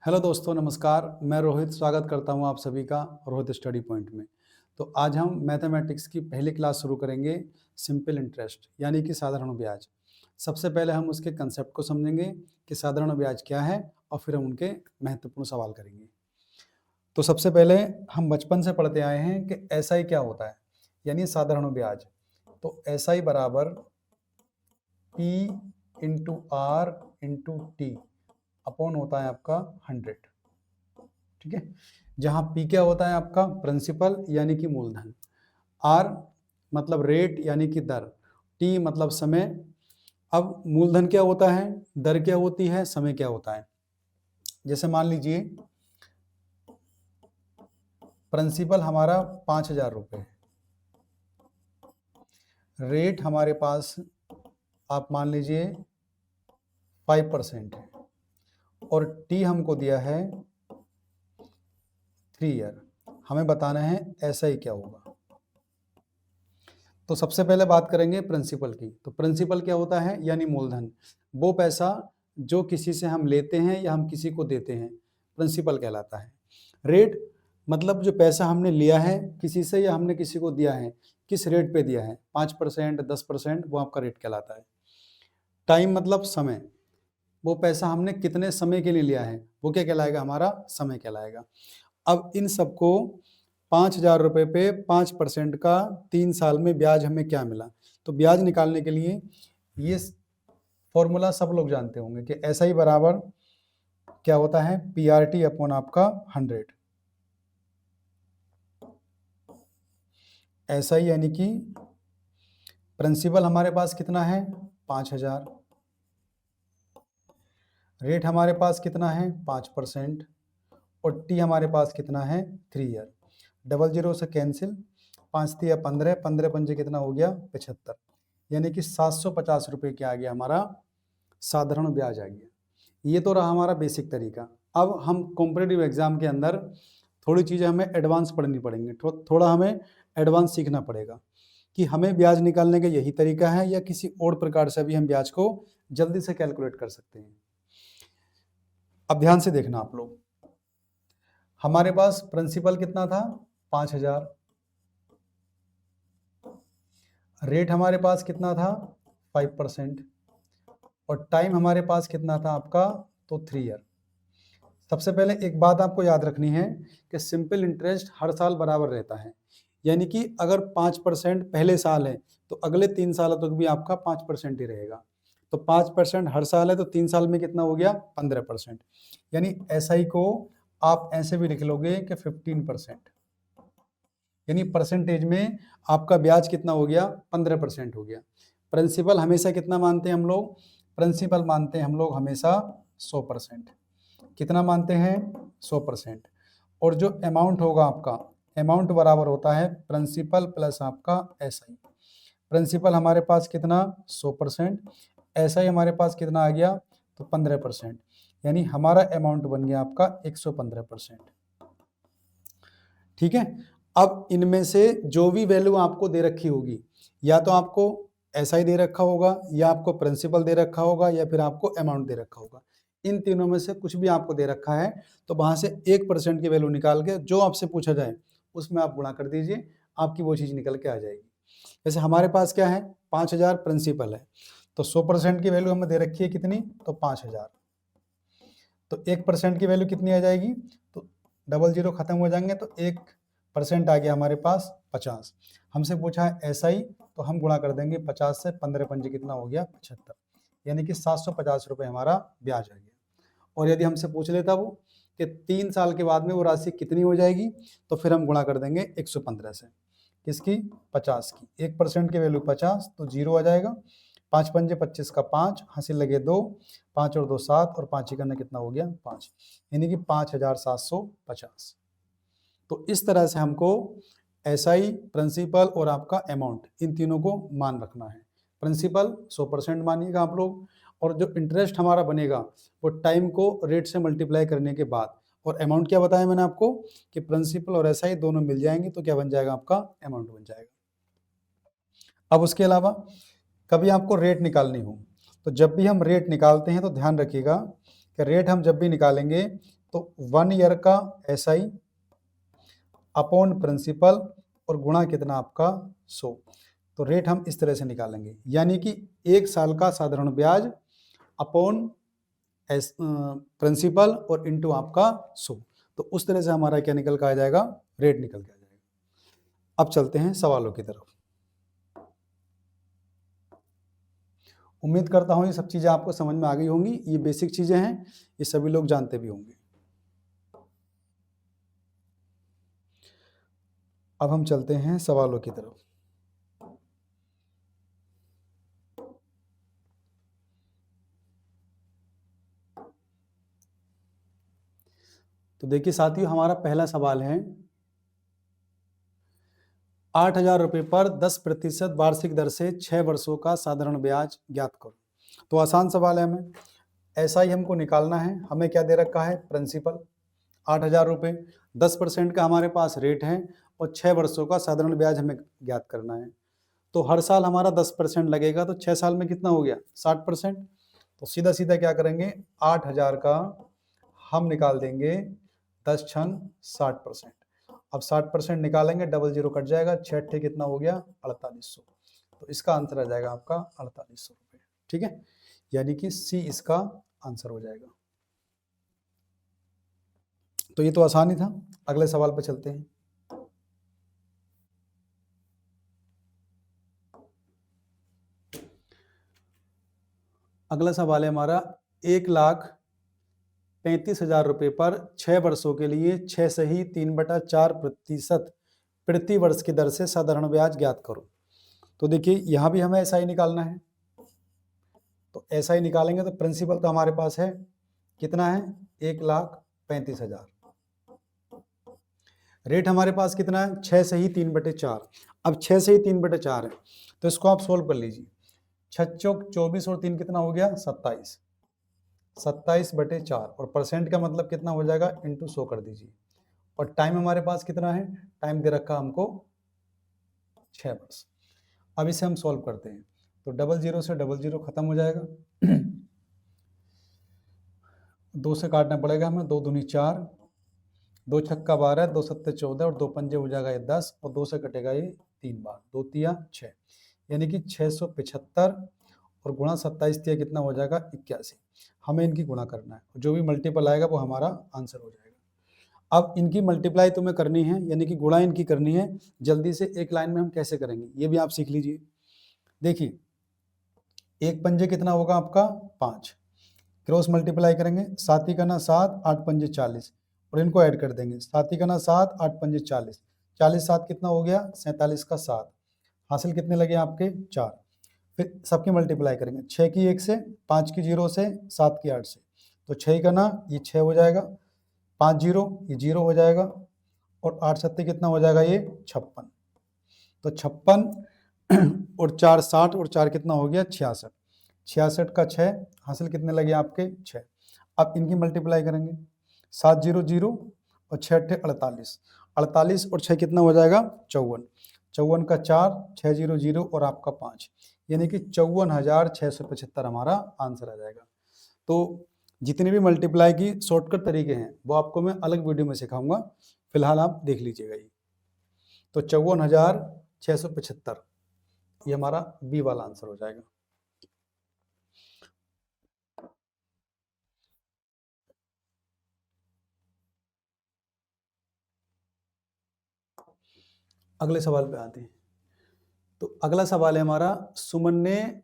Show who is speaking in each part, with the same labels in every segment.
Speaker 1: Hello दोस्तों, नमस्कार। मैं रोहित स्वागत करता हूं आप सभी का रोहित स्टडी पॉइंट में। तो आज हम मैथमेटिक्स की पहली क्लास शुरू करेंगे, सिंपल इंटरेस्ट यानी कि साधारण ब्याज। सबसे पहले हम उसके कंसेप्ट को समझेंगे कि साधारण ब्याज क्या है और फिर हम उनके महत्वपूर्ण सवाल करेंगे। तो सबसे पहले हम बचपन से पढ़ते आए हैं कि एसआई क्या होता है, यानी साधारण ब्याज। तो एसआई बराबर P into R into T upon होता है आपका 100। ठीक है, जहां पी क्या होता है आपका प्रिंसिपल यानी कि मूलधन, आर मतलब रेट यानी कि दर, टी मतलब समय। अब मूलधन क्या होता है, दर क्या होती है, समय क्या होता है। जैसे मान लीजिए प्रिंसिपल हमारा 5,000 रुपये है, रेट हमारे पास आप मान लीजिए 5% है और टी हमको दिया है 3 ईयर। हमें बताना है ऐसा ही क्या होगा। तो सबसे पहले बात करेंगे प्रिंसिपल की। तो प्रिंसिपल क्या होता है, यानी मूलधन, वो पैसा जो किसी से हम लेते हैं या हम किसी को देते हैं, प्रिंसिपल कहलाता है। रेट मतलब जो पैसा हमने लिया है किसी से या हमने किसी को दिया है, किस रेट पे दिया है, 5% 10%, वो आपका रेट कहलाता है। टाइम मतलब समय, वो पैसा हमने कितने समय के लिए लिया है, वो क्या कहलाएगा, हमारा समय कहलाएगा। अब इन सबको 5,000 रुपये पे 5% का 3 साल में ब्याज हमें क्या मिला। तो ब्याज निकालने के लिए ये फॉर्मूला सब लोग जानते होंगे कि ऐसा ही बराबर क्या होता है, पी आर टी अपॉन आपका 100। ऐसा ही यानी कि प्रिंसिपल हमारे पास कितना है 5,000, रेट हमारे पास कितना है 5% और टी हमारे पास कितना है 3 ईयर। डबल जीरो से कैंसिल, 5 तिया 15, 15 पंजे कितना हो गया 75, यानी कि 750 रुपये क्या आ गया, हमारा साधारण ब्याज आ गया। ये तो रहा हमारा बेसिक तरीका। अब हम कॉम्पिटिटिव एग्जाम के अंदर थोड़ी चीज़ें हमें एडवांस पढ़नी पड़ेंगी, थोड़ा हमें एडवांस सीखना पड़ेगा कि हमें ब्याज निकालने का यही तरीका है या किसी और प्रकार से भी हम ब्याज को जल्दी से कैलकुलेट कर सकते हैं। अब ध्यान से देखना आप लोग, हमारे पास प्रिंसिपल कितना था 5,000, रेट हमारे पास कितना था 5% और टाइम हमारे पास कितना था आपका, तो 3 ईयर। सबसे पहले एक बात आपको याद रखनी है कि सिंपल इंटरेस्ट हर साल बराबर रहता है, यानी कि अगर 5% पहले साल है तो अगले 3 सालों तक भी आपका 5% ही रहेगा। तो 5% हर साल है तो 3 साल में कितना हो गया 15%, यानी एसआई को आप ऐसे भी लिख लोगे कि 15%, यानी परसेंटेज में आपका ब्याज कितना हो गया 15% हो गया। प्रिंसिपल हमेशा कितना मानते हैं हम लोग, प्रिंसिपल मानते हैं हम लोग हमेशा 100%। कितना मानते हैं 100%। और जो अमाउंट होगा आपका, अमाउंट बराबर होता है प्रिंसिपल प्लस आपका एसआई। प्रिंसिपल हमारे पास कितना 100%, एसआई हमारे पास कितना आ गया, तो 15%, यानी हमारा अमाउंट बन गया आपका 115%। ठीक है, अब इनमें से जो भी वैल्यू आपको दे रखी होगी, या तो आपको एसआई दे रखा होगा या आपको प्रिंसिपल दे रखा होगा या फिर आपको अमाउंट दे रखा होगा, इन तीनों में से कुछ भी आपको दे रखा है तो वहां से 1% की वैल्यू निकाल के जो आपसे पूछा जाए उसमें आप गुणा कर दीजिए, आपकी वो चीज निकल के आ जाएगी। जैसे हमारे पास क्या है 5,000 प्रिंसिपल है, तो 100% की वैल्यू हमें दे रखी है कितनी, तो 5,000। तो 1% की वैल्यू कितनी आ जाएगी, तो डबल जीरो खत्म हो जाएंगे तो 1% आ गया हमारे पास 50। हमसे पूछा है एसआई, तो हम गुणा कर देंगे 50 से, 15 पंजे कितना हो गया 75, यानी कि 750 रुपये हमारा ब्याज आ गया। और यदि हमसे पूछ लेता वो कि 3 साल के बाद में वो राशि कितनी हो जाएगी, तो फिर हम गुणा कर देंगे 115 से, किसकी 50 की। 1% की वैल्यू 50, तो जीरो आ जाएगा, 5 पंजे 25 का 5, हासिल लगे 2, 5 और 2 7 और 5 ही करना कितना हो गया 5, यानी कि 5,750। तो इस तरह से हमको एसआई, प्रिंसिपल और आपका अमाउंट, इन तीनों को मान रखना है। प्रिंसिपल 100% मानिएगा आप लोग, और जो इंटरेस्ट हमारा बनेगा वो टाइम को रेट से मल्टीप्लाई करने के बाद, और अमाउंट क्या बताया मैंने आपको कि प्रिंसिपल और एसआई दोनों मिल जाएंगे तो क्या बन जाएगा, आपका अमाउंट बन जाएगा। अब उसके अलावा कभी आपको रेट निकालनी हो, तो जब भी हम रेट निकालते हैं तो ध्यान रखिएगा कि रेट हम जब भी निकालेंगे तो 1 ईयर का SI अपॉन प्रिंसिपल और गुणा कितना आपका 100। तो रेट हम इस तरह से निकालेंगे, यानी कि 1 साल का साधारण ब्याज अपॉन प्रिंसिपल और इनटू आपका 100। तो उस तरह से हमारा क्या निकल कर आ जाएगा, रेट निकल के आ जाएगा। अब चलते हैं सवालों की तरफ। उम्मीद करता हूं ये सब चीजें आपको समझ में आ गई होंगी। ये बेसिक चीजें हैं, ये सभी लोग जानते भी होंगे। अब हम चलते हैं सवालों की तरफ। तो देखिए साथियों, हमारा पहला सवाल है 8,000 रुपये पर 10% वार्षिक दर से 6 वर्षों का साधारण ब्याज ज्ञात करो। तो आसान सवाल है, हमें ऐसा ही हमको निकालना है। हमें क्या दे रखा है, प्रिंसिपल 8,000 रुपये, 10% का हमारे पास रेट है और 6 वर्षों का साधारण ब्याज हमें ज्ञात करना है। तो हर साल हमारा 10% लगेगा, तो 6 साल में कितना हो गया, 60%। तो सीधा सीधा क्या करेंगे, 8,000 का हम निकाल देंगे 10 छन 60%। अब 60% निकालेंगे, डबल जीरो कट जाएगा, 6 कितना हो गया, 4800। तो इसका आंसर आ जाएगा आपका 4800 रुपये। ठीक है, यानी कि सी इसका आंसर हो जाएगा। तो ये तो आसान ही था। अगले सवाल पर चलते हैं। अगला सवाल है हमारा 1,35,000 रुपये पर 6 वर्षों के लिए 6 सही 3/4% प्रति वर्ष की दर से साधारण ब्याज ज्ञात करो। तो देखिए यहाँ भी हमें ऐसा ही निकालना है। तो ऐसा ही निकालेंगे, तो प्रिंसिपल तो हमारे पास है, कितना है, 1,35,000। रेट हमारे पास कितना है, 6 सही 3/4। अब 6 सही 3/4 है, तो इसको आप सोल्व कर लीजिए। 6 चौक 24 और 3 कितना हो गया, 27। 27/4 और परसेंट का मतलब कितना हो जाएगा, इंटू 100 कर दीजिए। और टाइम हमारे पास कितना है, टाइम दे रखा हमको 6 वर्ष। अब इसे हम सॉल्व करते हैं, तो डबल जीरो से डबल जीरो खत्म हो जाएगा। 2 से काटना पड़ेगा हमें, 2 दूनी 4, 2 छक्का 12, 2 सत्ते 14 और 2 पंजे हो जाएगा ये 10 और 2 से कटेगा ये 3 बार, 2 तिया 6, यानी कि 675 और गुणा 27 तिया कितना हो जाएगा, 81। हमें इनकी गुणा करना है, जो भी मल्टीपल आएगा वो हमारा आंसर हो जाएगा। अब इनकी मल्टीप्लाई तुम्हें करनी है, यानी कि गुणा इनकी करनी है। जल्दी से एक लाइन में हम कैसे करेंगे ये भी आप सीख लीजिए। देखिए, एक पंजे कितना होगा आपका 5, क्रॉस मल्टीप्लाई करेंगे, 7 का ना 7, 8 पंजे 40 और इनको ऐड कर देंगे, 7 का ना 7, 8 पंजे 40, 40 7 कितना हो गया, 47 का 7, हासिल कितने लगे आपके 4। फिर सबकी मल्टीप्लाई करेंगे, 6 की 1 से, 5 की 0 से, 7 की 8 से, तो 6 का ना ये 6 हो जाएगा, 5 जीरो ये 0 हो जाएगा और 8 सत्ते कितना हो जाएगा, ये 56। तो 56 और 4 60 और 4 कितना हो गया, 66। 66 का 6, हासिल कितने लगे आपके 6। अब इनकी मल्टीप्लाई करेंगे, 7 0 0 और 6 8 48, 48 और 6 कितना हो जाएगा 54, 54 का 4, 6 0 0 और आपका 5, यानी कि 54,675 हमारा आंसर आ जाएगा। तो जितने भी मल्टीप्लाई की शॉर्टकट तरीके हैं वो आपको मैं अलग वीडियो में सिखाऊंगा, फिलहाल आप देख लीजिएगा ये। तो 54,675 ये हमारा बी वाला आंसर हो जाएगा। अगले सवाल पे आते हैं। तो अगला सवाल है हमारा, सुमन ने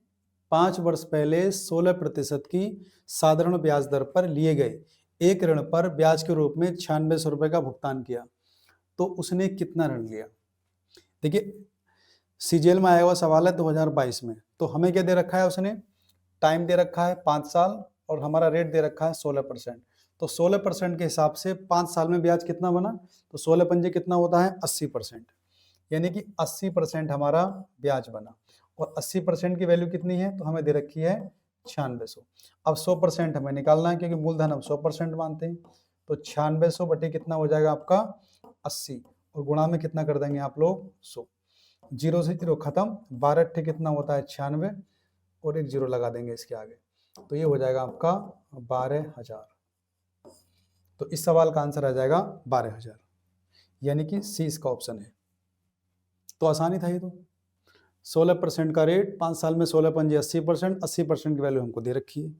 Speaker 1: 5 वर्ष पहले 16% की साधारण ब्याज दर पर लिए गए एक ऋण पर ब्याज के रूप में 9600 रुपये का भुगतान किया, तो उसने कितना ऋण लिया। देखिए, सीजीएल में आया हुआ सवाल है 2022 में। तो हमें क्या दे रखा है, उसने टाइम दे रखा है 5 साल और हमारा रेट दे रखा है 16%। तो 16% के हिसाब से 5 साल में ब्याज कितना बना, तो 16 पंजे कितना होता है 80%, यानी कि 80% हमारा ब्याज बना। और 80% की वैल्यू कितनी है, तो हमें दे रखी है 9600। अब 100% हमें निकालना है, क्योंकि मूलधन हम 100% मानते हैं। तो 9600 बटे कितना हो जाएगा आपका 80 और गुणा में कितना कर देंगे आप लोग 100, 0 से 0 खत्म, 12 अट्ठे कितना होता है 96 और एक 0 लगा देंगे इसके आगे, तो ये हो जाएगा आपका 12,000। तो इस सवाल का आंसर आ जाएगा 12,000, यानी कि सी इसका ऑप्शन है। तो आसानी था ये तो। 16% का रेट, 5 साल में 16 पंजे 80%, 80% की वैल्यू हमको दे रखी है।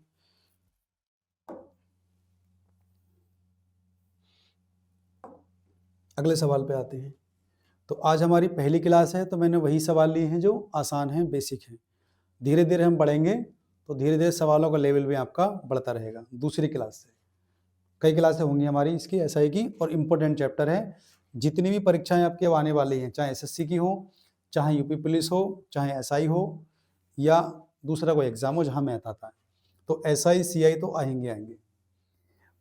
Speaker 1: अगले सवाल पे आते हैं। तो आज हमारी पहली क्लास है, तो मैंने वही सवाल लिए हैं जो आसान हैं, बेसिक हैं। धीरे धीरे हम बढ़ेंगे तो धीरे धीरे सवालों का लेवल भी आपका बढ़ता रहेगा। दूसरी क्लास से कई क्लासें होंगी हमारी इसकी एसआई की, और इम्पोर्टेंट चैप्टर है। जितनी भी परीक्षाएं आपकी आने वाली हैं, चाहे एसएससी की हो, चाहे यूपी पुलिस हो, चाहे एसआई हो, या दूसरा कोई एग्जाम हो जहां मैथ आता है, तो एसआई सीआई तो आएंगे।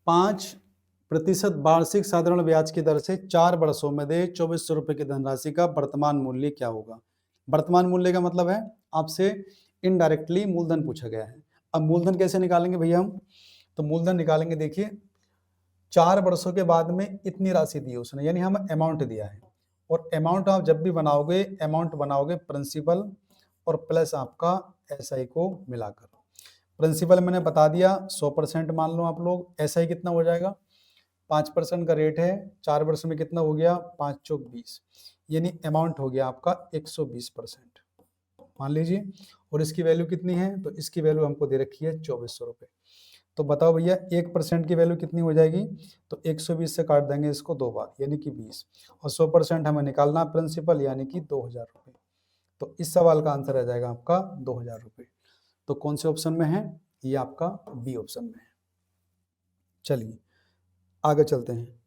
Speaker 1: 5% वार्षिक साधारण ब्याज की दर से 4 वर्षों में दे 2400 रुपए की धनराशि का वर्तमान मूल्य क्या होगा। वर्तमान मूल्य का मतलब है आपसे इनडायरेक्टली मूलधन पूछा गया है। अब मूलधन कैसे निकालेंगे भैया हम, तो मूलधन निकालेंगे, देखिए 4 वर्षों के बाद में इतनी राशि दी उसने, यानी हम अमाउंट दिया है। और अमाउंट आप जब भी बनाओगे, अमाउंट बनाओगे प्रिंसिपल और प्लस आपका एसआई को मिलाकर। प्रिंसिपल मैंने बता दिया 100% मान लो आप लोग। एसआई कितना हो जाएगा, 5% का रेट है, 4 वर्ष में कितना हो गया, 5 चौक 20, यानी अमाउंट हो गया आपका 120% मान लीजिए। और इसकी वैल्यू कितनी है, तो इसकी वैल्यू हमको दे रखी है 2400 रुपये। तो बताओ भैया 1% की वैल्यू कितनी हो जाएगी, तो 120 से काट देंगे इसको 2 बार, यानी कि 20, और 100% हमें निकालना प्रिंसिपल, यानी कि 2000 रुपये। तो इस सवाल का आंसर आ जाएगा आपका 2000 रुपये। तो कौन से ऑप्शन में है, ये आपका बी ऑप्शन में है। चलिए आगे चलते हैं।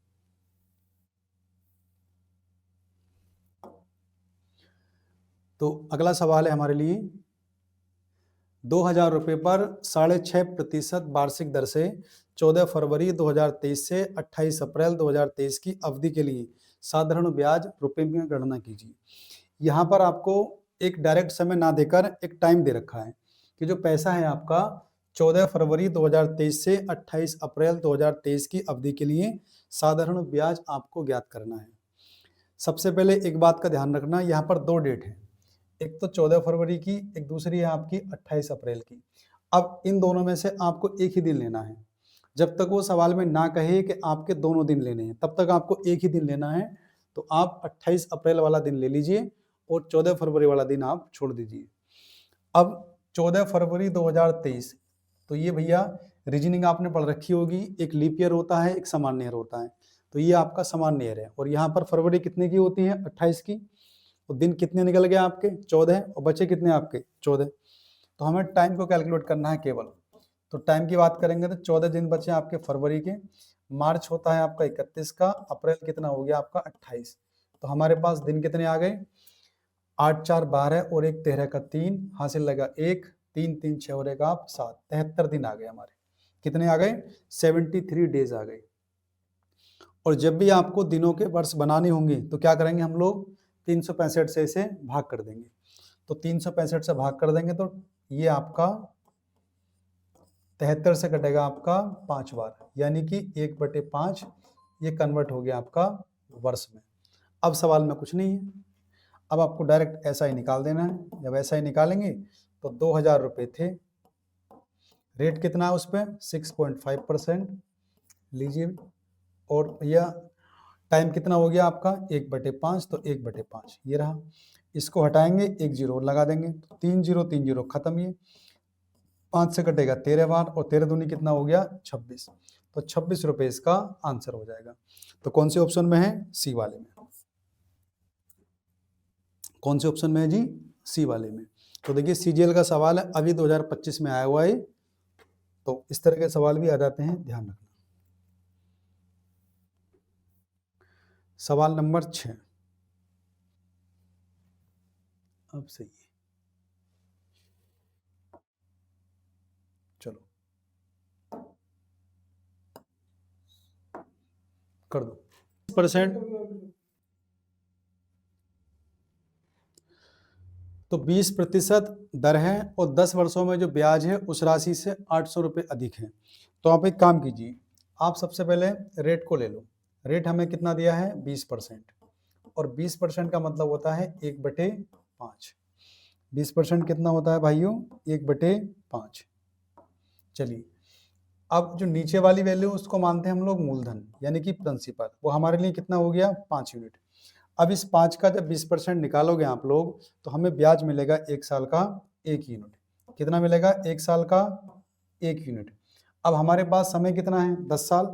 Speaker 1: तो अगला सवाल है हमारे लिए, 2000 रुपये पर 6.5% वार्षिक दर से 14 फरवरी 2023 से 28 अप्रैल 2023 की अवधि के लिए साधारण ब्याज रुपए में गणना कीजिए। यहाँ पर आपको एक डायरेक्ट समय ना देकर एक टाइम दे रखा है कि जो पैसा है आपका 14 फरवरी 2023 से 28 अप्रैल 2023 की अवधि के लिए साधारण ब्याज आपको ज्ञात करना है। सबसे पहले एक बात का ध्यान रखना, यहाँ पर 2 डेट है, एक तो 14 फरवरी की, एक दूसरी है आपकी 28 अप्रैल की। अब इन दोनों में से आपको एक ही दिन लेना है। जब तक वो सवाल में ना कहे कि आपके दोनों दिन लेने हैं, तब तक आपको एक ही दिन लेना है। तो आप 28 अप्रैल वाला दिन ले लीजिए और 14 फरवरी वाला दिन आप छोड़ दीजिए। अब 14 फरवरी 2023, तो ये भैया रीजनिंग आपने पढ़ रखी होगी, एक लीप ईयर होता है, एक सामान्य ईयर होता है। तो ये आपका सामान्य ईयर है, और यहाँ पर फरवरी कितने की होती है, 28 की। तो दिन कितने निकल गए आपके, 14, और बचे कितने आपके, 14। तो हमें टाइम को कैलकुलेट करना है केवल। तो टाइम की बात करेंगे तो 14 दिन बचे आपके फरवरी के। मार्च होता है आपका 31 का, अप्रैल कितना हो गया आपका 28। तो हमारे पास दिन कितने आ गए, 8 4 12 और 1 13 का 3 हासिल लगा 1, 3 3 6 और 1 आप 7, 73 दिन आ गए हमारे। कितने आ गए, 73 डेज आ गए। और जब भी आपको दिनों के वर्ष बनाने होंगे तो क्या करेंगे हम लोग, 365 से इसे भाग कर देंगे। तो 365 से भाग कर देंगे तो ये आपका 73 से कटेगा आपका 5 बार, यानी कि 1/5 ये कन्वर्ट हो गया आपका वर्ष में। अब सवाल में कुछ नहीं है, अब आपको डायरेक्ट ऐसा ही निकाल देना है। जब ऐसा ही निकालेंगे तो 2000 रुपये थे, रेट कितना है उस पर 6.5% लीजिए, और भैया टाइम कितना हो गया आपका 1/5, तो 1/5 ये रहा। इसको हटाएंगे, 1 जीरो लगा देंगे, तो 3 जीरो 3 जीरो खत्म। ये 5 से कटेगा 13 बार, और 13 दूनी कितना हो गया 26। तो 26 रुपये इसका आंसर हो जाएगा। तो कौन से ऑप्शन में है, सी वाले में। कौन से ऑप्शन में है जी, सी वाले में। तो देखिए सीजीएल का सवाल है, अभी 2025 में आया हुआ है, तो इस तरह के सवाल भी आ जाते हैं, ध्यान रखना। सवाल नंबर 6 अब सही है, चलो कर दो। परसेंट तो 20% दर है, और 10 वर्षों में जो ब्याज है उस राशि से 800 रुपये अधिक है। तो आप एक काम कीजिए, आप सबसे पहले रेट को ले लो। रेट हमें कितना दिया है 20%, और 20% का मतलब होता है 1/5। 20% कितना होता है भाइयों, 1/5। चलिए अब जो नीचे वाली वैल्यू उसको मानते हैं हम लोग मूलधन यानी कि प्रिंसिपल, वो हमारे लिए कितना हो गया 5 यूनिट। अब इस 5 का जब 20% निकालोगे आप लोग तो हमें ब्याज मिलेगा 1 साल का 1 यूनिट। कितना मिलेगा 1 साल का 1 यूनिट। अब हमारे पास समय कितना है 10 साल,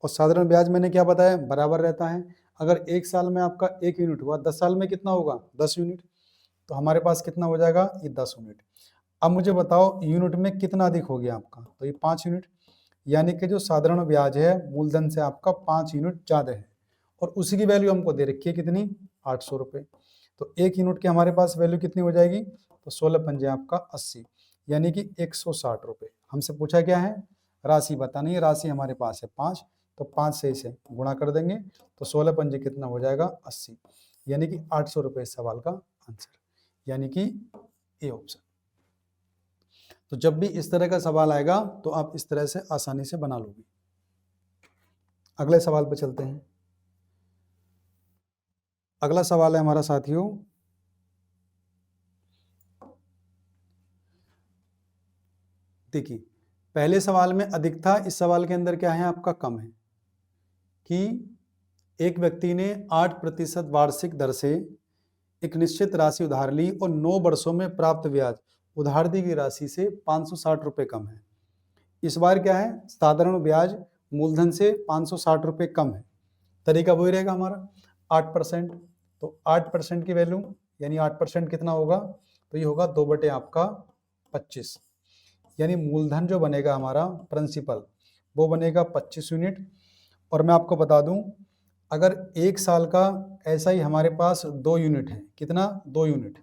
Speaker 1: और साधारण ब्याज मैंने क्या बताया बराबर रहता है। अगर 1 साल में आपका 1 यूनिट हुआ 10 साल में कितना होगा 10 यूनिट, तो हमारे पास कितना हो जाएगा ये 10 यूनिट। अब मुझे बताओ यूनिट में कितना अधिक हो गया आपका, तो ये 5 यूनिट, यानी कि जो साधारण ब्याज है मूलधन से आपका 5 यूनिट ज्यादा है, और उसी की वैल्यू हमको दे रखी है कितनी 800 रुपये। तो 1 यूनिट की हमारे पास वैल्यू कितनी हो जाएगी, तो 16 पंजे आपका 80, यानी कि 160 रुपये। हमसे पूछा क्या है राशि बतानी है, राशि हमारे पास है 5, तो 5 से इसे गुणा कर देंगे तो 16 पंजे कितना हो जाएगा 80, यानी कि 800 रुपये इस सवाल का आंसर, यानी कि ए ऑप्शन। तो जब भी इस तरह का सवाल आएगा तो आप इस तरह से आसानी से बना लोगे। अगले सवाल पे चलते हैं। अगला सवाल है हमारा साथियों, देखिए पहले सवाल में अधिक था, इस सवाल के अंदर क्या है आपका कम है कि एक व्यक्ति ने 8% वार्षिक दर से एक निश्चित राशि उधार ली और 9 वर्षों में प्राप्त ब्याज उधार दी गई राशि से 560 रुपये कम है। इस बार क्या है साधारण ब्याज मूलधन से 560 रुपये कम है। तरीका वही रहेगा हमारा 8%, तो 8% की वैल्यू यानी 8% कितना होगा, तो ये होगा 2 बटे आपका 25, यानी मूलधन जो बनेगा हमारा प्रिंसिपल वो बनेगा 25 यूनिट। और मैं आपको बता दूं अगर 1 साल का ऐसा ही हमारे पास 2 यूनिट है, कितना 2 यूनिट,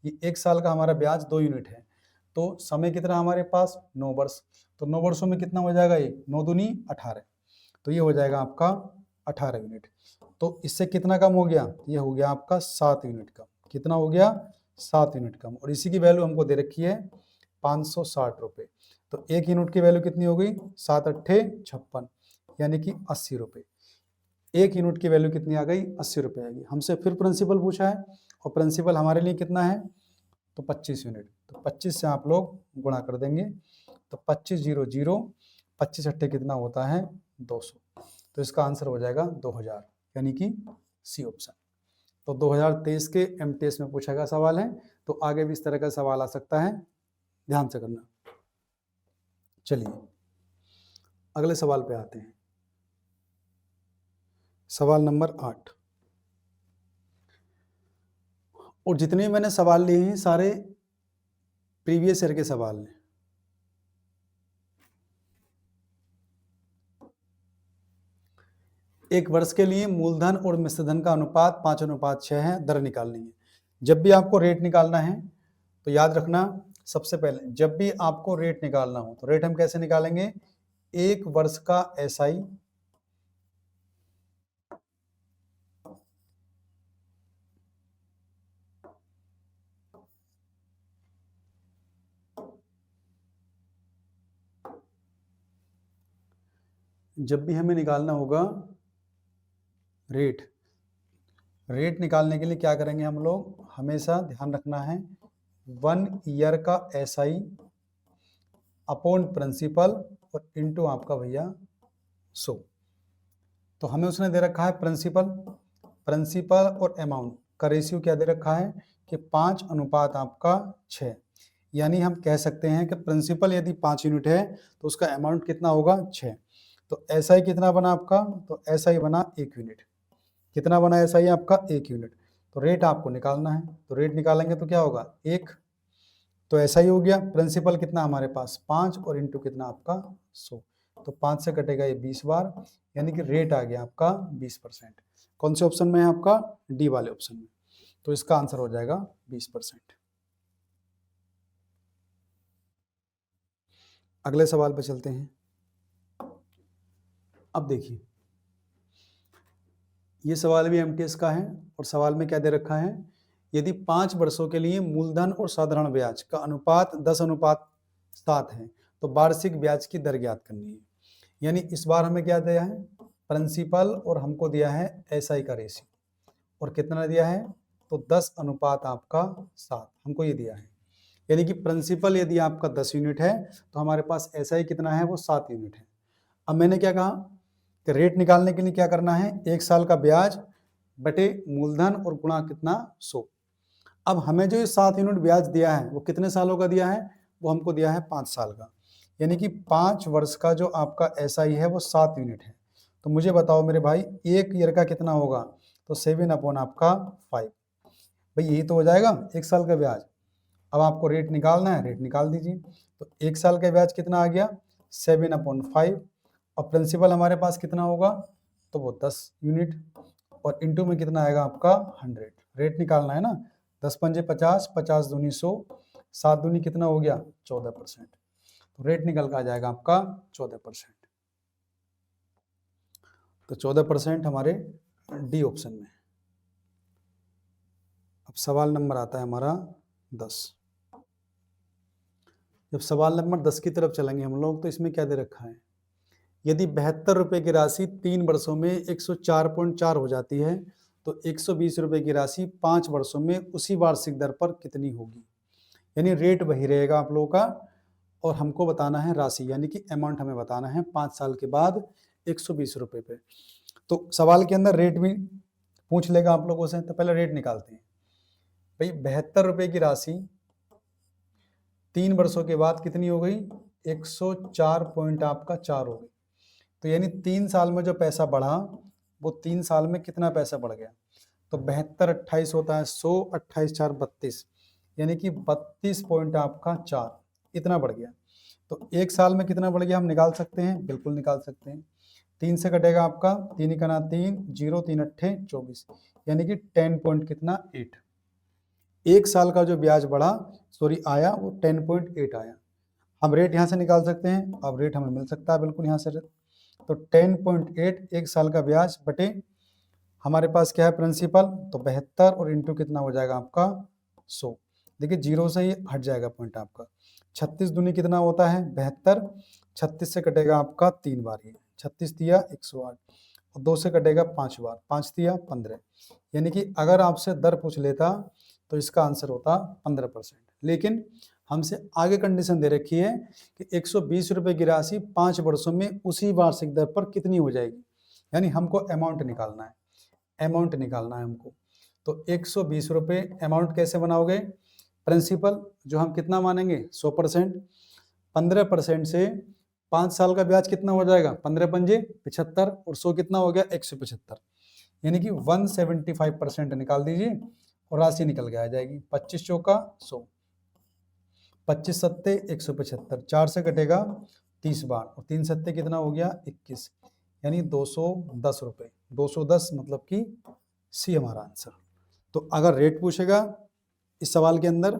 Speaker 1: ये 1 साल का हमारा ब्याज 2 यूनिट है, तो समय कितना हमारे पास 9 वर्ष, तो 9 वर्षों में कितना हो जाएगा ये 9 दूनी 18, तो ये हो जाएगा आपका 18 यूनिट। तो इससे कितना कम हो गया, ये हो गया आपका 7 यूनिट कम। कितना हो गया 7 यूनिट कम, और इसी की वैल्यू हमको दे रखी है 560 रुपये। तो 1 यूनिट की वैल्यू कितनी हो गई 7 अट्ठे 56, यानी कि 80 रुपये। 1 यूनिट की वैल्यू कितनी आ गई 80 रुपये आएगी। हमसे फिर प्रिंसिपल पूछा है, और प्रिंसिपल हमारे लिए कितना है तो 25 यूनिट, तो 25 से आप लोग गुणा कर देंगे तो 25 0 0, 25 अट्ठे कितना होता है 200, तो इसका आंसर हो जाएगा 2000, यानी कि सी ऑप्शन। तो 2023 के एमटीएस में पूछा गया सवाल है, तो आगे भी इस तरह का सवाल आ सकता है, ध्यान से करना। चलिए अगले सवाल पे आते हैं, सवाल नंबर 8। और जितने मैंने सवाल लिए हैं सारे प्रीवियस ईयर के सवाल हैं। एक वर्ष के लिए मूलधन और मिश्रधन का अनुपात 5:6 है, दर निकालनी है। जब भी आपको रेट निकालना है तो याद रखना सबसे पहले जब भी आपको रेट निकालना हो तो रेट हम कैसे निकालेंगे, एक वर्ष का एसआई जब भी हमें निकालना होगा रेट, रेट निकालने के लिए क्या करेंगे हम लोग, हमेशा ध्यान रखना है 1 ईयर का एसआई अपॉन प्रिंसिपल और इनटू आपका भैया 100। तो हमें उसने दे रखा है प्रिंसिपल और अमाउंट का रेशियो क्या दे रखा है कि 5:6, यानी हम कह सकते हैं कि प्रिंसिपल यदि 5 यूनिट है तो उसका अमाउंट कितना होगा 6। तो एसआई कितना बना आपका, तो एसआई बना 1 यूनिट। कितना बना एसआई आपका 1 यूनिट। तो रेट आपको निकालना है, तो रेट निकालेंगे तो क्या होगा 1, तो ऐसा ही हो गया। प्रिंसिपल कितना हमारे पास 5 और इंटू कितना आपका 100, तो 5 से कटेगा ये 20 बार, यानी कि रेट आ गया आपका 20%। कौन से ऑप्शन में है आपका, डी वाले ऑप्शन में, तो इसका आंसर हो जाएगा 20%। अगले सवाल पर चलते हैं। अब देखिए ये सवाल भी एमटीएस का है, और सवाल में क्या दे रखा है, यदि 5 वर्षों के लिए मूलधन और साधारण ब्याज का अनुपात 10:7 है तो वार्षिक ब्याज की दर ज्ञात करनी है। यानी इस बार हमें क्या दिया है, प्रिंसिपल और हमको दिया है एसआई का रेशियो, और कितना दिया है तो 10:7 आपका 7 हमको ये दिया है। यानी कि प्रिंसिपल यदि आपका 10 यूनिट है तो हमारे पास SI कितना है, वो 7 यूनिट है। अब मैंने क्या कहा कि रेट निकालने के लिए क्या करना है, 1 साल का ब्याज बटे मूलधन और गुणा कितना, 100। अब हमें जो ये 7 यूनिट ब्याज दिया है वो कितने सालों का दिया है, वो हमको दिया है 5 साल का, यानी कि 5 वर्ष का जो आपका SI है वो 7 यूनिट है। तो मुझे बताओ मेरे भाई, 1 ईयर का कितना होगा, तो 7 अपॉन आपका 5। भाई यही तो हो जाएगा 1 साल का ब्याज। अब आपको रेट निकालना है, रेट निकाल दीजिए। तो 1 साल का ब्याज कितना आ गया, 7 अपॉन 5, और प्रिंसिपल हमारे पास कितना होगा, तो वो 10 यूनिट, और इंटू में कितना आएगा आपका 100। रेट निकालना है ना, 10 पंजे 50, 50 दूनी 100, 7 दूनी कितना हो गया 14%। तो रेट निकल कर आ जाएगा आपका 14%। तो 14% हमारे डी ऑप्शन में। अब सवाल नंबर आता है हमारा 10। जब सवाल नंबर 10 की तरफ चलेंगे हम लोग, तो इसमें क्या दे रखा है, यदि 72 रुपए की राशि 3 वर्षों में 104.4 हो जाती है तो 120 रुपए की राशि 5 वर्षों में उसी वार्षिक दर पर कितनी होगी। यानी रेट वही रहेगा आप लोगों का, और हमको बताना है राशि, यानी कि अमाउंट हमें बताना है 5 साल के बाद 120 रुपए पे। तो सवाल के अंदर रेट भी पूछ लेगा आप लोगों से, तो पहले रेट निकालते हैं। भाई 72 रुपए की राशि 3 वर्षों के बाद कितनी हो गई, 104 पॉइंट आपका 4 हो गई। तो यानी 3 साल में जो पैसा बढ़ा वो 3 साल में कितना पैसा बढ़ गया, तो 72 28 होता है 100, 28 4 32, यानी कि 32 पॉइंट आपका 4 इतना बढ़ गया। तो 1 साल में कितना बढ़ गया हम निकाल सकते हैं, बिल्कुल निकाल सकते हैं। 3 से कटेगा आपका 3 का ना 3, 0 3 अट्ठे 24, यानी कि 10 पॉइंट कितना 8। 1 साल का जो ब्याज बढ़ा आया वो 10.8 आया। हम रेट यहाँ से निकाल सकते हैं, अब रेट हमें मिल सकता है बिल्कुल यहाँ से। तो 10.8 1 साल का ब्याज बटे हमारे पास क्या है प्रिंसिपल, तो 72 और इंटू कितना हो जाएगा आपका 100। देखिए 0 से ही हट जाएगा पॉइंट आपका। 36 दूनी कितना होता है 72, 36 से कटेगा आपका 3 बार, ये 36 दिया 108, और 2 से कटेगा 5 बार, 5 दिया 15। यानी कि अगर आपसे दर पूछ लेता तो इसका आंसर होता 15%। लेकिन हमसे आगे कंडीशन दे रखी है कि 120 रुपए की राशि 5 वर्षों में उसी वार्षिक दर पर कितनी हो जाएगी, यानी हमको अमाउंट निकालना है, अमाउंट निकालना है हमको। तो 120 रुपए अमाउंट कैसे बनाओगे, प्रिंसिपल जो हम कितना मानेंगे 100%, 15% से 5 साल का ब्याज कितना हो जाएगा, 15 पंजे 75, और 100 कितना हो गया 175, यानी कि 175% निकाल दीजिए और राशि निकल के आ जाएगी। 25 चौका 100, 25 सत्ते 175, 4 से कटेगा 30 बार, और 3 सत्ते कितना हो गया 21, यानी 210 रुपए। 210 मतलब कि सी हमारा आंसर। तो अगर रेट पूछेगा इस सवाल के अंदर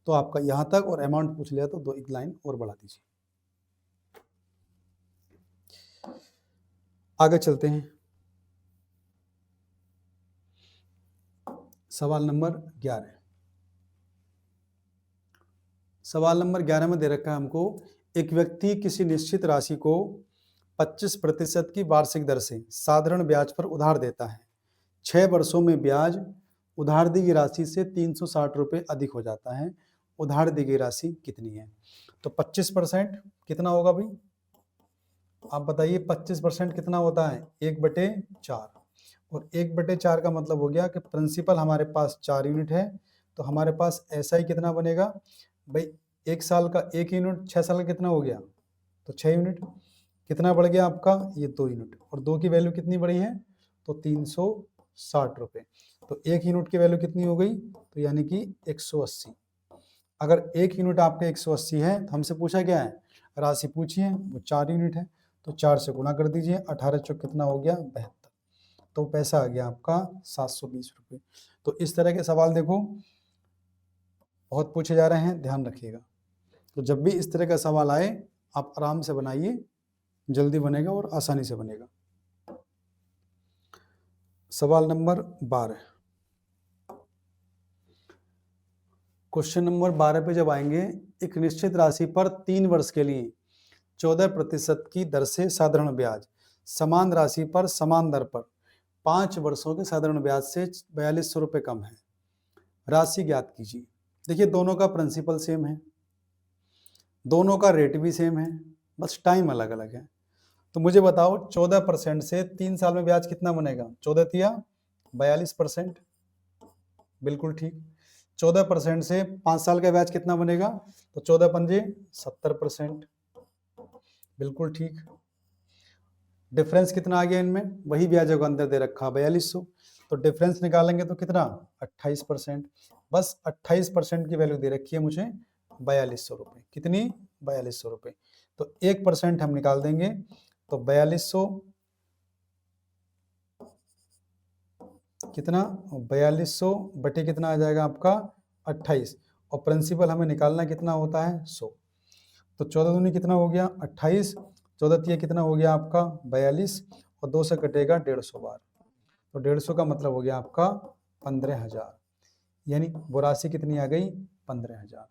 Speaker 1: तो आपका यहाँ तक, और अमाउंट पूछ लिया तो एक लाइन और बढ़ा दीजिए। आगे चलते हैं। सवाल नंबर 11। सवाल नंबर 11 में दे रखा है हमको, एक व्यक्ति किसी निश्चित राशि को 25% की वार्षिक दर से साधारण ब्याज पर उधार देता है। 6 वर्षों में ब्याज उधार दी गई राशि से 360 रुपये अधिक हो जाता है। उधार दी गई राशि कितनी है। तो 25% कितना होगा भाई, आप बताइए 25% कितना होता है, 1/4, और 1/4 का मतलब हो गया कि प्रिंसिपल हमारे पास 4 यूनिट है, तो हमारे पास SI कितना बनेगा भाई, 1 साल का 1 यूनिट, 6 साल का कितना हो गया, तो 6 यूनिट, कितना बढ़ गया आपका ये 2 यूनिट, और 2 की वैल्यू कितनी बढ़ी है, तो 360 रुपये। तो 1 यूनिट की वैल्यू कितनी हो गई, तो यानी कि 180। अगर 1 यूनिट आपका 180 है तो हमसे पूछा क्या है, राशि पूछी है, वो 4 यूनिट है, तो 4 से गुणा कर दीजिए, 18 चौक कितना हो गया 72, तो पैसा आ गया आपका 720 रुपये। तो इस तरह के सवाल देखो बहुत पूछे जा रहे हैं, ध्यान रखिएगा। तो जब भी इस तरह का सवाल आए आप आराम से बनाइए, जल्दी बनेगा और आसानी से बनेगा। सवाल नंबर 12। क्वेश्चन नंबर 12 पे जब आएंगे, एक निश्चित राशि पर 3 वर्ष के लिए 14% की दर से साधारण ब्याज, समान राशि पर समान दर पर 5 वर्षों के साधारण ब्याज से 4200 रुपये कम है, राशि ज्ञात कीजिए। देखिए दोनों का प्रिंसिपल सेम है, दोनों का रेट भी सेम है, बस टाइम अलग अलग है। तो मुझे बताओ 14% से 3 साल में ब्याज कितना बनेगा? 14 तिया 42%, बिल्कुल ठीक। 14% से 5 साल का ब्याज कितना बनेगा? तो 14 पंजे 70%, बिल्कुल ठीक। डिफरेंस कितना आ गया इनमें? वही ब्याजों का अंदर दे रखा 4200, तो डिफरेंस निकालेंगे तो कितना? 28%। बस 28% की वैल्यू दे रखी है मुझे 4200 रुपये। कितनी? 4200 रुपये। तो 1% हम निकाल देंगे, तो 4200 कितना? 4200 बटे कितना आ जाएगा आपका? 28, और प्रिंसिपल हमें निकालना कितना होता है? 100। तो 14 दूनी कितना हो गया? 28, 14 तिया कितना हो गया आपका? 42, और 2 से कटेगा 150 बार, तो 150 का मतलब हो गया आपका 15,000, यानी वो राशि कितनी आ गई? 15,000।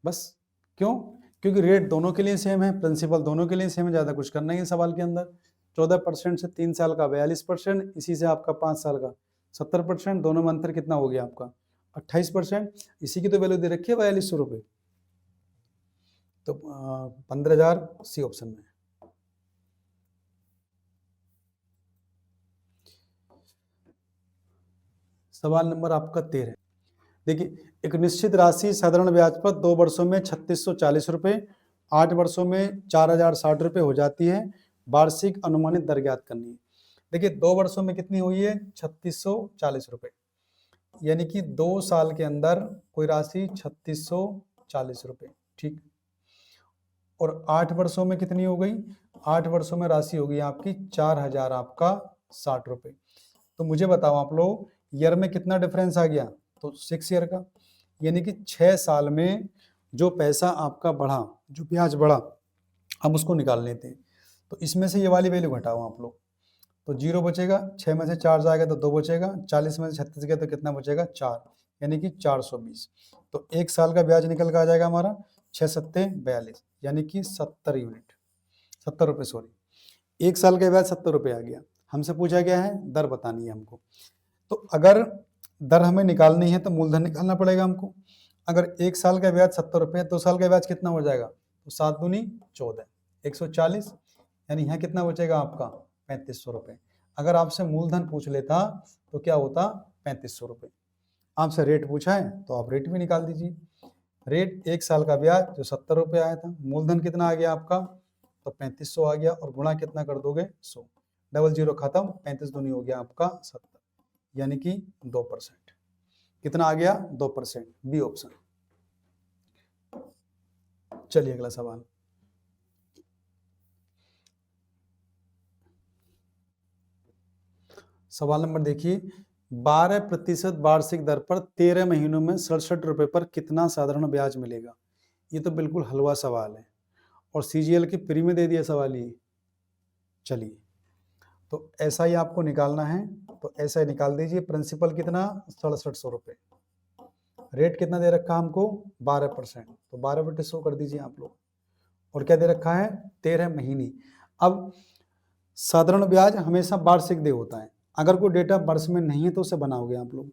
Speaker 1: बस। क्यों? क्योंकि रेट दोनों के लिए सेम है, प्रिंसिपल दोनों के लिए सेम है, ज़्यादा कुछ करना ही है सवाल के अंदर। 14% से 3 साल का 42%, इसी से आपका 5 साल का 70%, दोनों में अंतर कितना हो गया आपका? 28%। इसी की तो वैल्यू दे रखी है 4200 रुपये, तो 15,000 सी ऑप्शन में। सवाल नंबर आपका 13। देखिए, एक निश्चित राशि साधारण ब्याज पर 2 वर्षों में 3640 रुपये, 8 वर्षों में 4060 रुपये हो जाती है। वार्षिक अनुमानित दर ज्ञात करनी है। देखिए 2 वर्षों में कितनी हुई है? 3640 रुपये, यानी कि 2 साल के अंदर कोई राशि 3640 रुपये, ठीक। और 8 वर्षों में कितनी हो गई? 8 वर्षों में राशि होगी आपकी 4000 आपका 60 रुपये। तो मुझे बताओ आप लोग, ईयर में कितना डिफरेंस आ गया? तो 6 ईयर का, यानी कि 6 साल में जो पैसा आपका बढ़ा, जो ब्याज बढ़ा, हम उसको निकाल लेते हैं। तो इसमें से ये वाली वैल्यू घटाओ आप लोग, तो 0 बचेगा, 6 में से 4 जाएगा तो 2 बचेगा, 40 में से 36 गया तो कितना बचेगा? 4, यानी कि 420। तो 1 साल का ब्याज निकल कर आ जाएगा हमारा 6 सत्ते 42, यानी कि 70 यूनिट, 70 रुपये, सॉरी। 1 साल का ब्याज 70 रुपये आ गया। हमसे पूछा गया है दर बतानी है हमको। तो अगर दर हमें निकालनी है तो मूलधन निकालना पड़ेगा हमको। अगर 1 साल का ब्याज 70 रुपये, 2 साल का ब्याज कितना हो जाएगा? तो 7 दूनी 14, 140, यानी यहाँ कितना बचेगा आपका? 3500 रुपये। अगर आपसे मूलधन पूछ लेता तो क्या होता? 3500 रुपये। आपसे रेट पूछा है तो आप रेट भी निकाल दीजिए। रेट 1 साल का ब्याज जो 70 रुपये आया था, मूलधन कितना आ गया आपका? तो 3500 आ गया, और गुणा कितना कर दोगे? 100, डबल जीरो खत्म, 35 दूनी हो गया आपका 70, यानी कि 2%। कितना आ गया? 2%, बी ऑप्शन। चलिए अगला सवाल। सवाल नंबर देखिए, 12% वार्षिक दर पर 13 महीनों में 67 रुपये पर कितना साधारण ब्याज मिलेगा? ये तो बिल्कुल हलवा सवाल है, और सीजीएल की प्री में दे दिया सवाल ये। चलिए, तो ऐसा ही आपको निकालना है, तो ऐसा ही निकाल दीजिए। प्रिंसिपल कितना? 6700 रुपये। रेट कितना दे रखा हमको? 12%, तो 12/100 कर दीजिए आप लोग। और क्या दे रखा है? 13 महीने। अब साधारण ब्याज हमेशा वार्षिक दे होता है, अगर कोई डेटा वर्ष में नहीं है तो उसे बनाओगे आप लोग।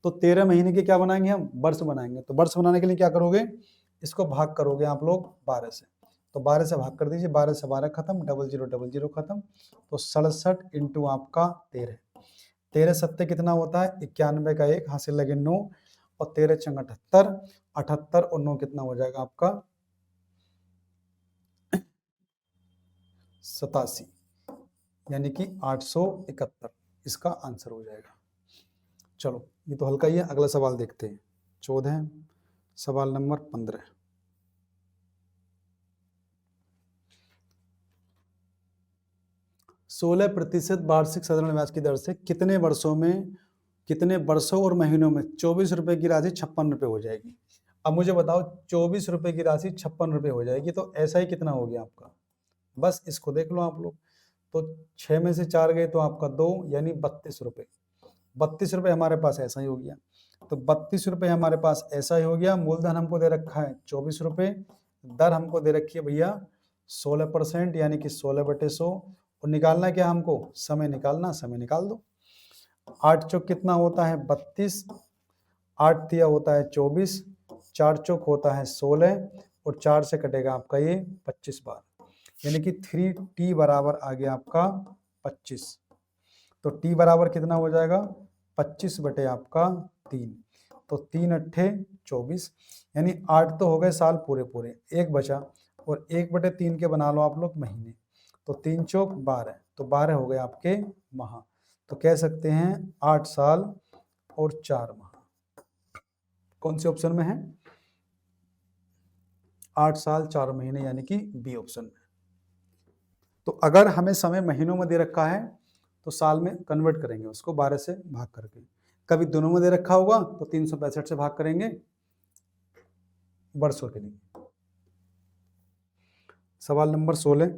Speaker 1: तो 13 महीने के क्या बनाएंगे हम? वर्ष बनाएंगे। तो वर्ष बनाने के लिए क्या करोगे? इसको भाग करोगे आप लोग 12 से, तो 12 से भाग कर दीजिए, 12 से 12 खत्म, डबल जीरो खत्म, तो 67 इंटू आपका 13, 13 सत्ते कितना होता है? 91 का 1 हासिल लगे 9, और 13 चंग 78, 78 और 9 कितना हो जाएगा आपका? 87, यानी कि 871 इसका आंसर हो जाएगा। चलो ये तो हल्का ही है, अगला सवाल देखते हैं। 14, सवाल नंबर 15। सोलह प्रतिशत वार्षिक साधारण ब्याज की दर से कितने वर्षों और महीनों में 24 रुपए की राशि 56 रुपए हो जाएगी? अब मुझे बताओ, 24 रुपए की राशि 56 रुपए हो जाएगी, तो ऐसा ही कितना हो गया आपका? बस इसको देख लो आप लोग। तो 6 में से 4 गए तो आपका 2, यानी 32 रुपये। 32 रुपये हमारे पास ऐसा ही हो गया। तो 32 रुपये हमारे पास ऐसा ही हो गया। मूलधन हमको दे रखा है 24 रुपये, दर हमको दे रखी है भैया 16%, यानी कि 16/100। और निकालना क्या हमको? समय निकालना, समय निकाल दो। 8 चौक कितना होता है? 32, 8 तिया होता है 24, 4 चौक होता है 16 और 4 से कटेगा आपका ये 25 बार, यानी कि 3t बराबर आ गया आपका 25। तो t बराबर कितना हो जाएगा 25 बटे आपका 3, तो 3 अट्ठे 24, यानी 8 तो हो गए साल पूरे पूरे, एक बचा और 1 बटे 3 के बना लो आप लोग महीने, तो 3 चौक 12, तो 12 हो गए आपके माह। तो कह सकते हैं 8 साल और 4 माह। कौन से ऑप्शन में है 8 साल 4 महीने, यानी कि बी ऑप्शन में। तो अगर हमें समय महीनों में दे रखा है तो साल में कन्वर्ट करेंगे उसको 12 से भाग करके, कभी दोनों में दे रखा होगा तो 365 से भाग करेंगे वर्षों के लिए। सवाल नंबर 16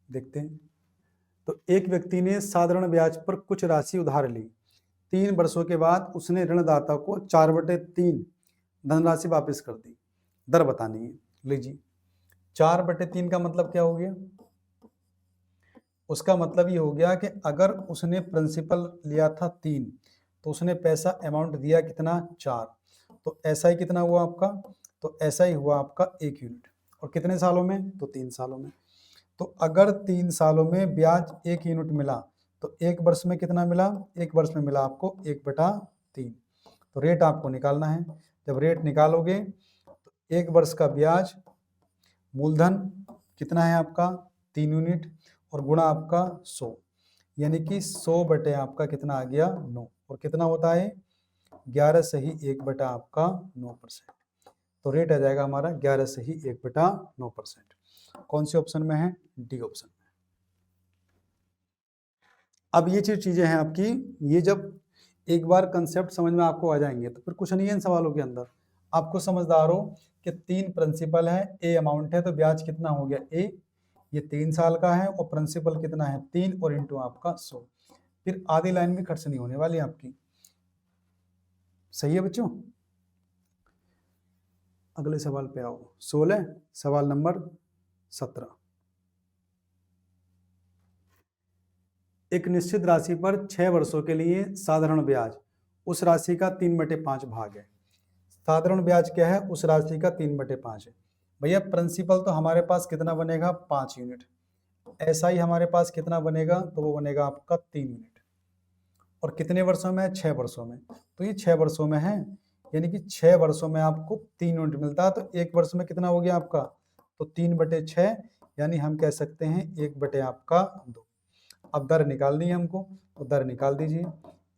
Speaker 1: देखते हैं। तो एक व्यक्ति ने साधारण ब्याज पर कुछ राशि उधार ली, 3 वर्षों के बाद उसने ऋणदाता को 4/3 धनराशि वापस कर दी, दर बतानी है। लीजिए 4/3 का मतलब क्या हो गया, उसका मतलब ये हो गया कि अगर उसने प्रिंसिपल लिया था 3 तो उसने पैसा अमाउंट दिया कितना 4, तो ऐसा ही कितना हुआ आपका, तो ऐसा ही हुआ आपका 1 यूनिट, और कितने सालों में, तो 3 सालों में। तो अगर 3 सालों में ब्याज 1 यूनिट मिला तो 1 वर्ष में कितना मिला, 1 वर्ष में मिला आपको 1/3। तो रेट आपको निकालना है। जब रेट निकालोगे तो 1 वर्ष का ब्याज मूलधन कितना है आपका 3 यूनिट और गुणा आपका 100, यानी कि 100 बटे आपका कितना आ गया 9, और कितना होता है 11 से ही 1 बटा आपका 9%। तो रेट आ जाएगा हमारा 11 से ही 1/9%। कौन से ऑप्शन में है, डी ऑप्शन में। अब ये चीजें हैं आपकी, ये जब एक बार कंसेप्ट समझ में आपको आ जाएंगे तो फिर कुछ नहीं है इन सवालों के अंदर। आपको समझदार हो कि 3 प्रिंसिपल है, ए अमाउंट है, तो ब्याज कितना हो गया ए, ये 3 साल का है और प्रिंसिपल कितना है 3 और इंटू आपका 100, फिर आधी लाइन भी खर्च नहीं होने वाली आपकी। सही है बच्चों। अगले सवाल पे आओ। 16 सवाल नंबर 17। एक निश्चित राशि पर 6 वर्षों के लिए साधारण ब्याज उस राशि का 3/5 भाग है। साधारण ब्याज क्या है, उस राशि का 3/5 है। भैया प्रिंसिपल तो हमारे पास कितना बनेगा 5 यूनिट, ऐसा ही हमारे पास कितना बनेगा, तो वो बनेगा आपका 3 यूनिट, और कितने वर्षों में है 6 वर्षों में, तो ये 6 वर्षों में है, यानी कि 6 वर्षों में आपको 3 यूनिट मिलता है। तो 1 वर्ष में कितना हो गया आपका, तो 3/6, यानी हम कह सकते हैं 1 आपका 2। अब दर निकालनी है हमको, तो दर निकाल दीजिए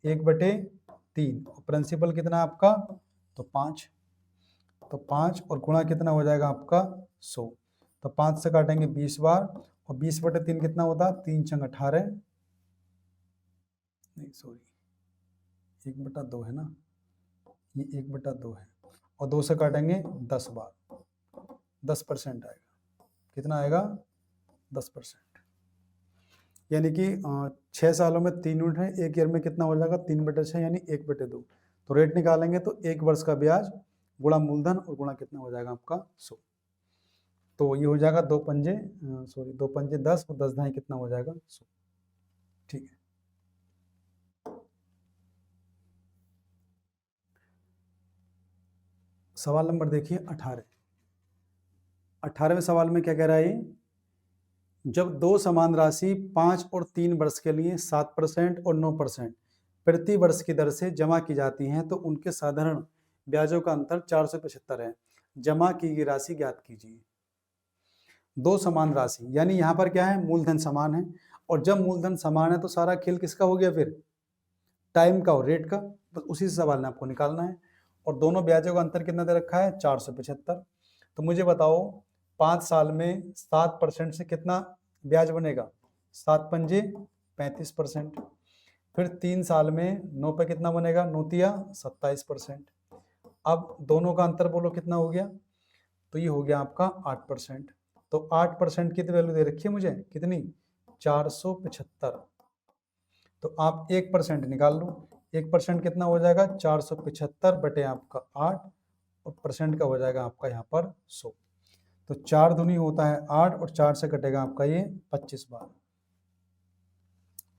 Speaker 1: 1/3, और प्रिंसिपल कितना आपका, तो 5, तो 5 और गुणा कितना हो जाएगा आपका 100, तो 5 से काटेंगे 20 बार, और 20/3 कितना होता है 3 छंग 18, नहीं सॉरी 1/2 है ना, ये 1/2 है, और 2 से काटेंगे 10 बार, 10% आएगा, कितना आएगा 10%, यानी कि 6 सालों में 3 यूनिट है, 1 ईयर में कितना हो जाएगा 3/6 यानी 1/2। तो रेट निकालेंगे तो 1 वर्ष का ब्याज गुणा मूलधन और गुणा कितना हो जाएगा आपका 100, तो ये हो जाएगा 2 पंजे 10 और 10 ढाई कितना हो जाएगा 100। ठीक है। सवाल नंबर देखिए 18। 18वें सवाल में क्या कह रहा है ये, जब दो समान राशि 5 और 3 वर्ष के लिए 7% और 9% प्रति वर्ष की दर से जमा की जाती हैं तो उनके साधारण ब्याजों का अंतर 475 है। जमा की गई राशि ज्ञात कीजिए। दो समान राशि यानी यहाँ पर क्या है, मूलधन समान है, और जब मूलधन समान है तो सारा खेल किसका हो गया फिर, टाइम का और रेट का, बस उसी से सवाल में आपको निकालना है। और दोनों ब्याजों का अंतर कितना दे रखा है 475। तो मुझे बताओ 5 साल में 7% से कितना ब्याज बनेगा, 7 पंजे 35%, फिर 3 साल में 9 पे कितना बनेगा, 9 तिया 27%। अब दोनों का अंतर बोलो कितना हो गया, तो ये हो गया आपका 8%। तो 8% की वैल्यू दे रखी है मुझे कितनी 475, तो आप 1% निकाल लो, 1% कितना हो जाएगा 475 बटे आपका 8, और परसेंट का हो जाएगा आपका यहाँ पर 100। तो 4 दूनी होता है 8 और 4 से कटेगा आपका ये 25 बार।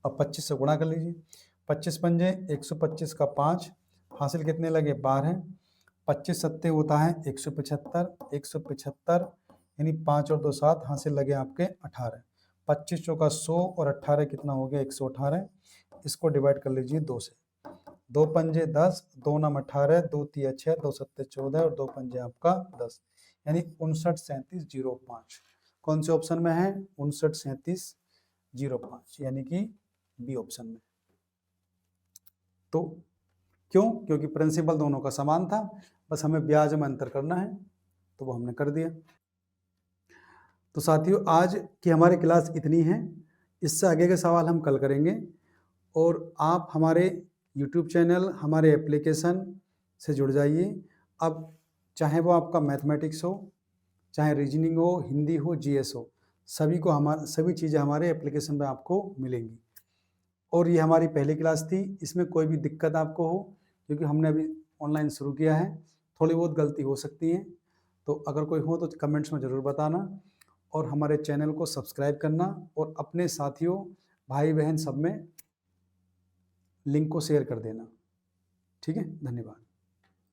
Speaker 1: अब 25 से गुणा कर लीजिए, 25 पंजे 125 का 5, हासिल कितने लगे 12, 25 सत्ते होता है 175, 175 यानी 5 और 2 7, हासिल लगे आपके 18, 25 चौका 100 और 18 कितना हो गया 118, इसको डिवाइड कर लीजिए 2 से, 2 पंजे 10, 2 नम 18, 2 तिया 6, 2 सत्ते 14 और 2 पंजे आपका 10, यानी 593705 कौन से ऑप्शन में है 593705 यानी कि बी ऑप्शन में। तो क्यों? क्योंकि प्रिंसिपल दोनों का समान था, बस हमें ब्याज में अंतर करना है, तो वो हमने कर दिया। तो साथियों आज की हमारी क्लास इतनी है, इससे आगे के सवाल हम कल करेंगे और आप हमारे YouTube चैनल, हमारे एप्लीकेशन से जुड़ जाइए। अब चाहे वो आपका मैथमेटिक्स हो, चाहे रीजनिंग हो, हिंदी हो, जीएस हो, सभी चीज़ें हमारे एप्लीकेशन में आपको मिलेंगी। और ये हमारी पहली क्लास थी, इसमें कोई भी दिक्कत आपको हो, क्योंकि हमने अभी ऑनलाइन शुरू किया है, थोड़ी बहुत गलती हो सकती है, तो अगर कोई हो तो कमेंट्स में ज़रूर बताना और हमारे चैनल को सब्सक्राइब करना और अपने साथियों, भाई बहन सब में लिंक को शेयर कर देना। ठीक है, धन्यवाद।